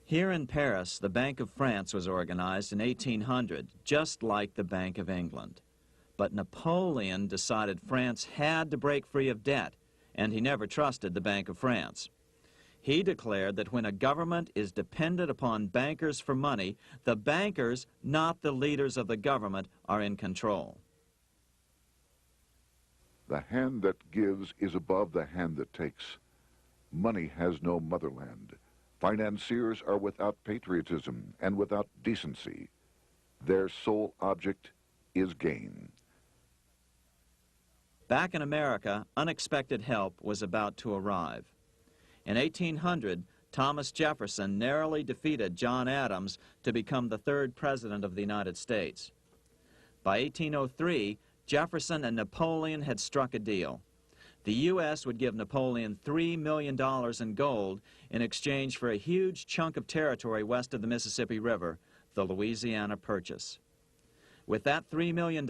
Here in Paris, the Bank of France was organized in 1800, just like the Bank of England. But Napoleon decided France had to break free of debt, and he never trusted the Bank of France. He declared that when a government is dependent upon bankers for money, the bankers, not the leaders of the government, are in control. The hand that gives is above the hand that takes. Money has no motherland. Financiers are without patriotism and without decency. Their sole object is gain. Back in America, unexpected help was about to arrive. In 1800, Thomas Jefferson narrowly defeated John Adams to become the third president of the United States. By 1803, Jefferson and Napoleon had struck a deal. The U.S. would give Napoleon $3 million in gold in exchange for a huge chunk of territory west of the Mississippi River, the Louisiana Purchase. With that $3 million,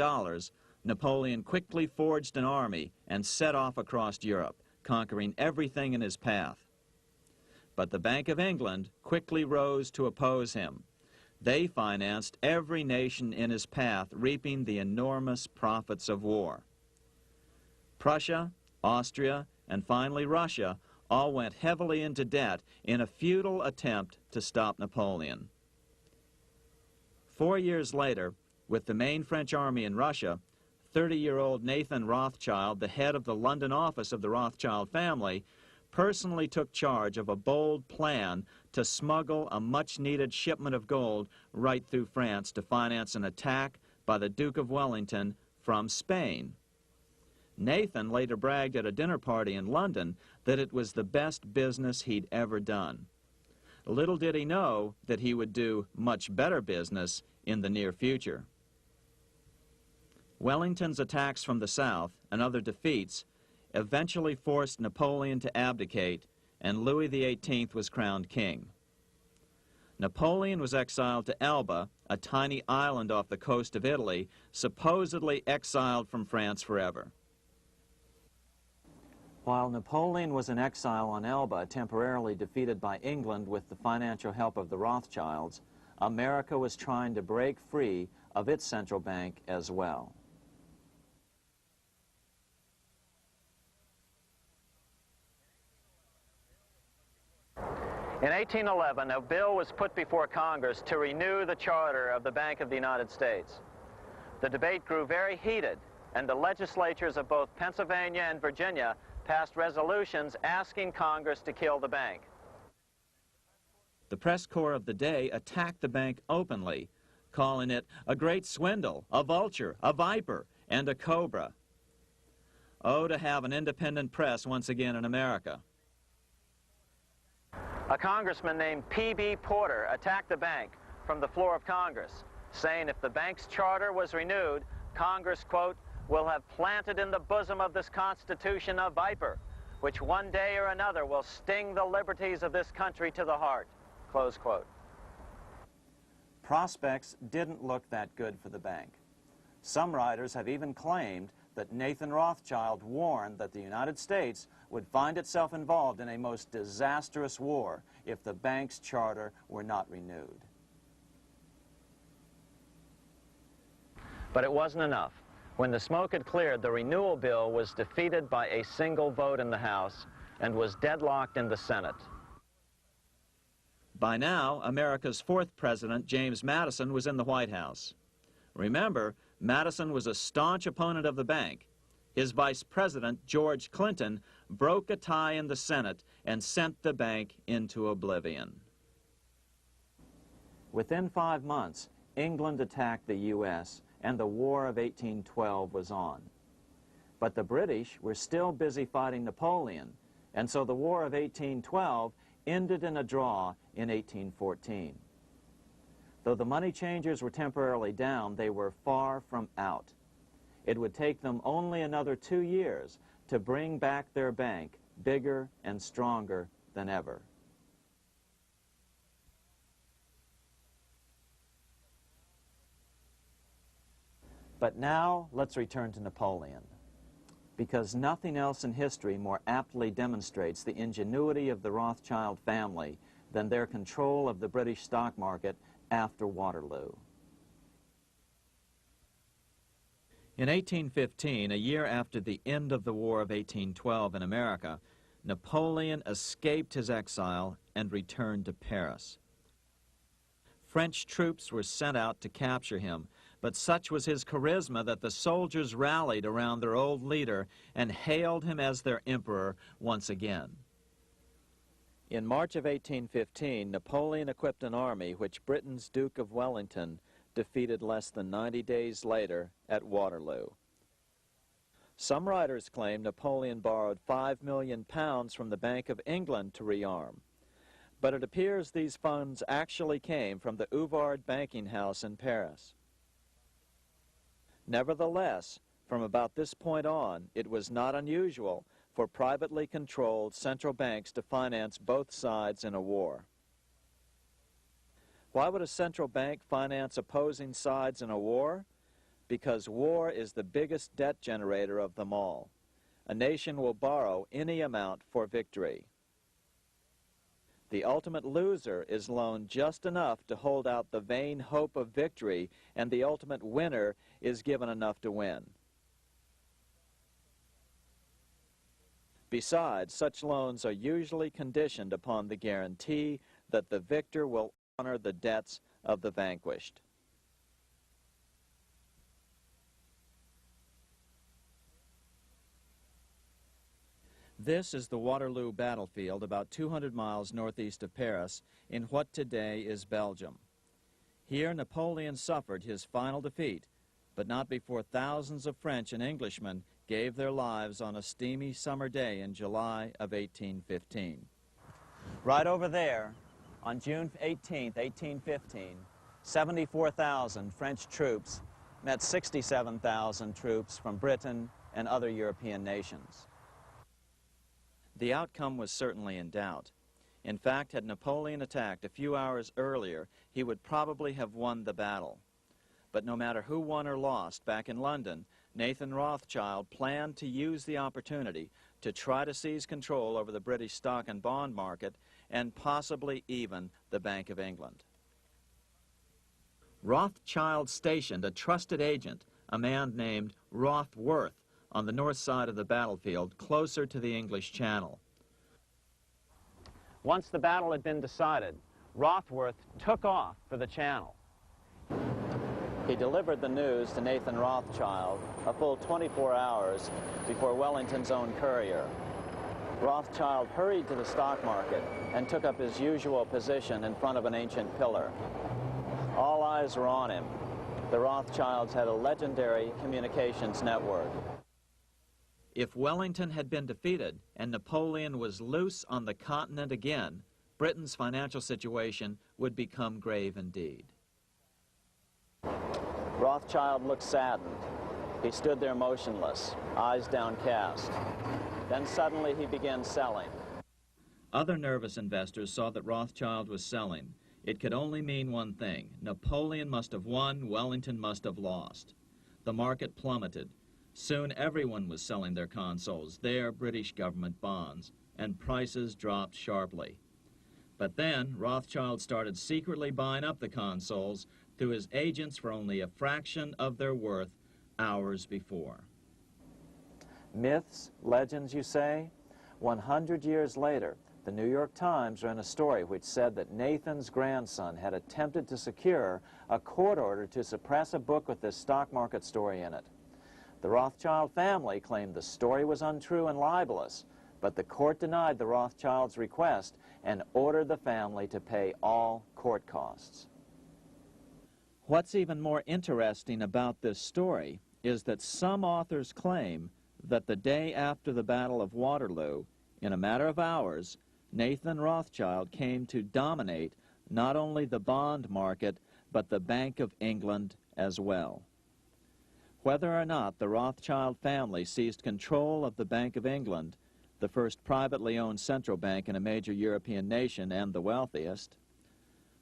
Napoleon quickly forged an army and set off across Europe, conquering everything in his path. But the Bank of England quickly rose to oppose him. They financed every nation in his path, reaping the enormous profits of war. Prussia, Austria, and finally Russia all went heavily into debt in a futile attempt to stop Napoleon. 4 years later, with the main French army in Russia, 30-year-old Nathan Rothschild, the head of the London office of the Rothschild family, personally took charge of a bold plan to smuggle a much-needed shipment of gold right through France to finance an attack by the Duke of Wellington from Spain. Nathan later bragged at a dinner party in London that it was the best business he'd ever done. Little did he know that he would do much better business in the near future. Wellington's attacks from the south and other defeats eventually forced Napoleon to abdicate, and Louis XVIII was crowned king. Napoleon was exiled to Elba, a tiny island off the coast of Italy, supposedly exiled from France forever. While Napoleon was in exile on Elba, temporarily defeated by England with the financial help of the Rothschilds, America was trying to break free of its central bank as well. In 1811, a bill was put before Congress to renew the charter of the Bank of the United States. The debate grew very heated, and the legislatures of both Pennsylvania and Virginia passed resolutions asking Congress to kill the bank. The press corps of the day attacked the bank openly, calling it a great swindle, a vulture, a viper, and a cobra. Oh, to have an independent press once again in America. A congressman named P.B. Porter attacked the bank from the floor of Congress, saying if the bank's charter was renewed, Congress, quote, will have planted in the bosom of this Constitution a viper, which one day or another will sting the liberties of this country to the heart, close quote. Prospects didn't look that good for the bank. Some writers have even claimed that Nathan Rothschild warned that the United States would find itself involved in a most disastrous war if the bank's charter were not renewed. But it wasn't enough. When the smoke had cleared, the renewal bill was defeated by a single vote in the House and was deadlocked in the Senate. By now, America's fourth president, James Madison, was in the White House. Remember, Madison was a staunch opponent of the bank. His vice president, George Clinton, broke a tie in the Senate and sent the bank into oblivion. Within 5 months, England attacked the U.S., and the War of 1812 was on. But the British were still busy fighting Napoleon, and so the War of 1812 ended in a draw in 1814. Though the money changers were temporarily down, they were far from out. It would take them only another 2 years to bring back their bank bigger and stronger than ever. But now, let's return to Napoleon, because nothing else in history more aptly demonstrates the ingenuity of the Rothschild family than their control of the British stock market after Waterloo. In 1815, a year after the end of the War of 1812 in America, Napoleon escaped his exile and returned to Paris. French troops were sent out to capture him, but such was his charisma that the soldiers rallied around their old leader and hailed him as their emperor once again. In March of 1815, Napoleon equipped an army which Britain's Duke of Wellington defeated less than 90 days later at Waterloo. Some writers claim Napoleon borrowed £5 million from the Bank of England to rearm, but it appears these funds actually came from the Ouvard banking house in Paris. Nevertheless, from about this point on, it was not unusual for privately controlled central banks to finance both sides in a war. Why would a central bank finance opposing sides in a war? Because war is the biggest debt generator of them all. A nation will borrow any amount for victory. The ultimate loser is loaned just enough to hold out the vain hope of victory, and the ultimate winner is given enough to win. Besides, such loans are usually conditioned upon the guarantee that the victor will honor the debts of the vanquished. This is the Waterloo battlefield about 200 miles northeast of Paris in what today is Belgium. Here Napoleon suffered his final defeat, but not before thousands of French and Englishmen gave their lives on a steamy summer day in July of 1815. Right over there, on June 18, 1815, 74,000 French troops met 67,000 troops from Britain and other European nations. The outcome was certainly in doubt. In fact, had Napoleon attacked a few hours earlier, he would probably have won the battle. But no matter who won or lost, back in London, Nathan Rothschild planned to use the opportunity to try to seize control over the British stock and bond market and possibly even the Bank of England. Rothschild stationed a trusted agent, a man named Rothworth, on the north side of the battlefield, closer to the English Channel. Once the battle had been decided, Rothworth took off for the Channel. He delivered the news to Nathan Rothschild a full 24 hours before Wellington's own courier. Rothschild hurried to the stock market and took up his usual position in front of an ancient pillar. All eyes were on him. The Rothschilds had a legendary communications network. If Wellington had been defeated and Napoleon was loose on the continent again, Britain's financial situation would become grave indeed. Rothschild looked saddened. He stood there motionless, eyes downcast. Then suddenly he began selling. Other nervous investors saw that Rothschild was selling. It could only mean one thing. Napoleon must have won, Wellington must have lost. The market plummeted. Soon everyone was selling their consols, their British government bonds, and prices dropped sharply. But then Rothschild started secretly buying up the consols through his agents for only a fraction of their worth hours before. Myths, legends, you say? 100 years later, the New York Times ran a story which said that Nathan's grandson had attempted to secure a court order to suppress a book with this stock market story in it. The Rothschild family claimed the story was untrue and libelous, but the court denied the Rothschilds' request and ordered the family to pay all court costs. What's even more interesting about this story is that some authors claim that the day after the Battle of Waterloo, in a matter of hours, Nathan Rothschild came to dominate not only the bond market, but the Bank of England as well. Whether or not the Rothschild family seized control of the Bank of England, the first privately owned central bank in a major European nation and the wealthiest,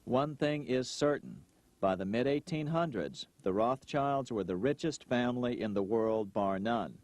one thing is certain. By the mid-1800s, the Rothschilds were the richest family in the world, bar none.